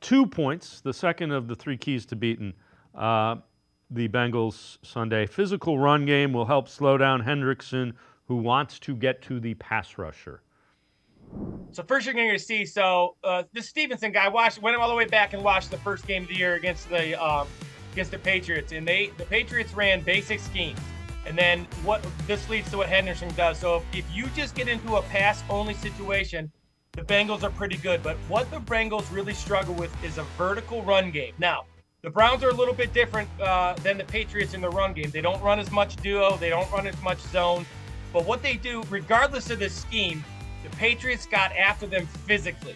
2 points, the second of the 3 keys to beating the Bengals Sunday. Physical run game will help slow down Hendrickson, who wants to get to the pass rusher. So first you're going to see, this Stevenson guy went all the way back and watched the first game of the year against the Patriots, and the Patriots ran basic schemes. And then what this leads to what Henderson does. So if you just get into a pass-only situation, the Bengals are pretty good. But what the Bengals really struggle with is a vertical run game. Now, the Browns are a little bit different than the Patriots in the run game. They don't run as much duo. They don't run as much zone. But what they do, regardless of the scheme, the Patriots got after them physically.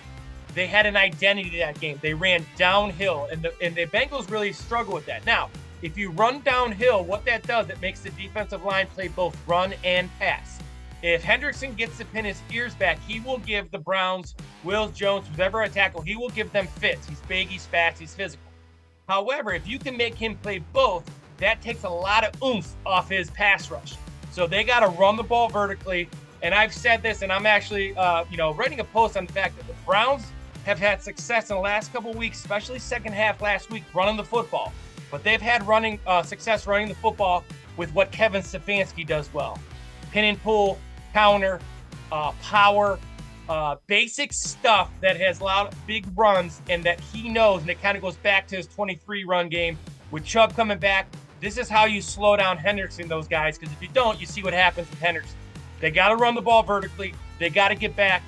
They had an identity to that game. They ran downhill, and the Bengals really struggle with that. Now, if you run downhill, what that does, it makes the defensive line play both run and pass. If Hendrickson gets to pin his ears back, he will give the Browns, Will Jones, whoever a tackle, he will give them fits. He's big, he's fast, he's physical. However, if you can make him play both, that takes a lot of oomph off his pass rush. So they got to run the ball vertically. And I've said this, and I'm actually, writing a post on the fact that the Browns have had success in the last couple of weeks, especially second half last week, running the football. But they've had success running the football with what Kevin Stefanski does well. Pin and pull, counter, power, basic stuff that has allowed big runs and that he knows, and it kind of goes back to his 23 run game with Chubb coming back. This is how you slow down Hendrickson, those guys, because if you don't, you see what happens with Hendrickson. They got to run the ball vertically. They got to get back.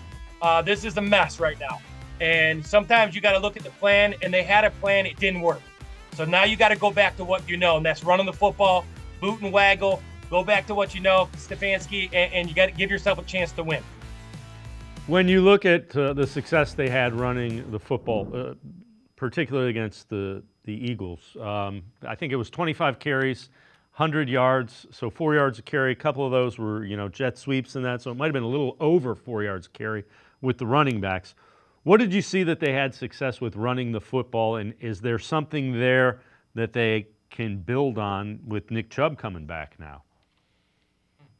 This is a mess right now. And sometimes you got to look at the plan, and they had a plan. It didn't work. So now you got to go back to what you know, and that's running the football, boot and waggle, go back to what you know, Stefanski, and you got to give yourself a chance to win. When you look at the success they had running the football, particularly against the Eagles, I think it was 25 carries, 100 yards, so 4 yards a carry. A couple of those were, jet sweeps and that, so it might have been a little over 4 yards a carry with the running backs. What did you see that they had success with running the football, and is there something there that they can build on with Nick Chubb coming back now?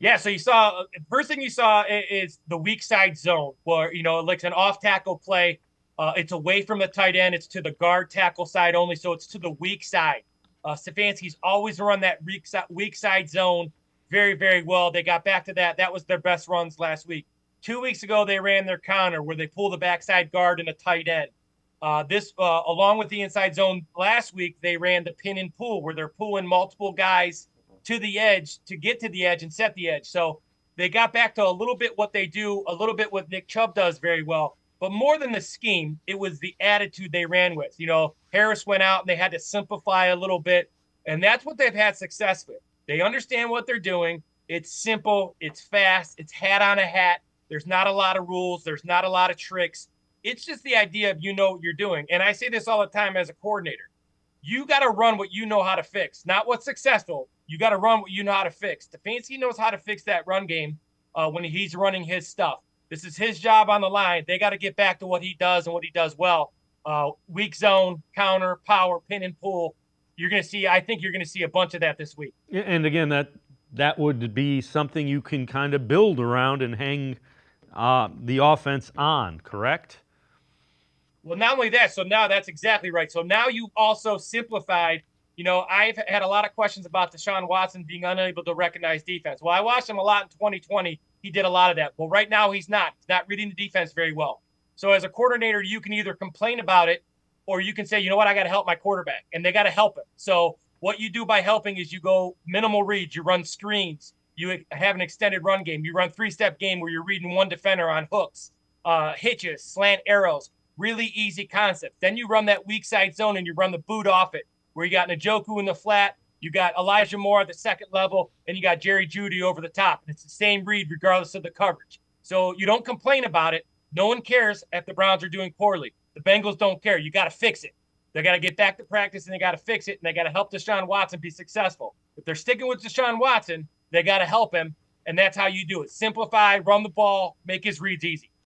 Yeah, so first thing you saw is the weak side zone, where, like an off-tackle play. It's away from the tight end. It's to the guard tackle side only, so it's to the weak side. Stefanski's always run that weak side zone very, very well. They got back to that. That was their best runs last week. 2 weeks ago, they ran their counter where they pull the backside guard and a tight end. Along with the inside zone last week, they ran the pin and pull where they're pulling multiple guys to the edge to get to the edge and set the edge. So they got back to a little bit what they do, a little bit what Nick Chubb does very well. But more than the scheme, it was the attitude they ran with. Harris went out and they had to simplify a little bit, and that's what they've had success with. They understand what they're doing. It's simple. It's fast. It's hat on a hat. There's not a lot of rules. There's not a lot of tricks. It's just the idea of what you're doing. And I say this all the time as a coordinator. You got to run what you know how to fix, not what's successful. You got to run what you know how to fix. Stefanski knows how to fix that run game when he's running his stuff. This is his job on the line. They got to get back to what he does and what he does well. Weak zone, counter, power, pin and pull. I think you're going to see a bunch of that this week. And again, that would be something you can kind of build around and hang the offense on, correct? Well, not only that, so now that's exactly right. So now you also simplified. I've had a lot of questions about Deshaun Watson being unable to recognize defense. Well, I watched him a lot in 2020. He did a lot of that. Well, right now he's not. He's not reading the defense very well. So as a coordinator, you can either complain about it or you can say, you know what, I got to help my quarterback, and they got to help him. So what you do by helping is you go minimal reads, you run screens, you have an extended run game, you run three-step game where you're reading one defender on hooks, hitches, slant arrows, really easy concept. Then you run that weak side zone and you run the boot off it, where you got Njoku in the flat, you got Elijah Moore at the second level, and you got Jerry Jeudy over the top. And it's the same read regardless of the coverage. So you don't complain about it. No one cares if the Browns are doing poorly. The Bengals don't care. You got to fix it. They got to get back to practice, and they got to fix it, and they got to help Deshaun Watson be successful. If they're sticking with Deshaun Watson, they got to help him, and that's how you do it. Simplify, run the ball, make his reads easy.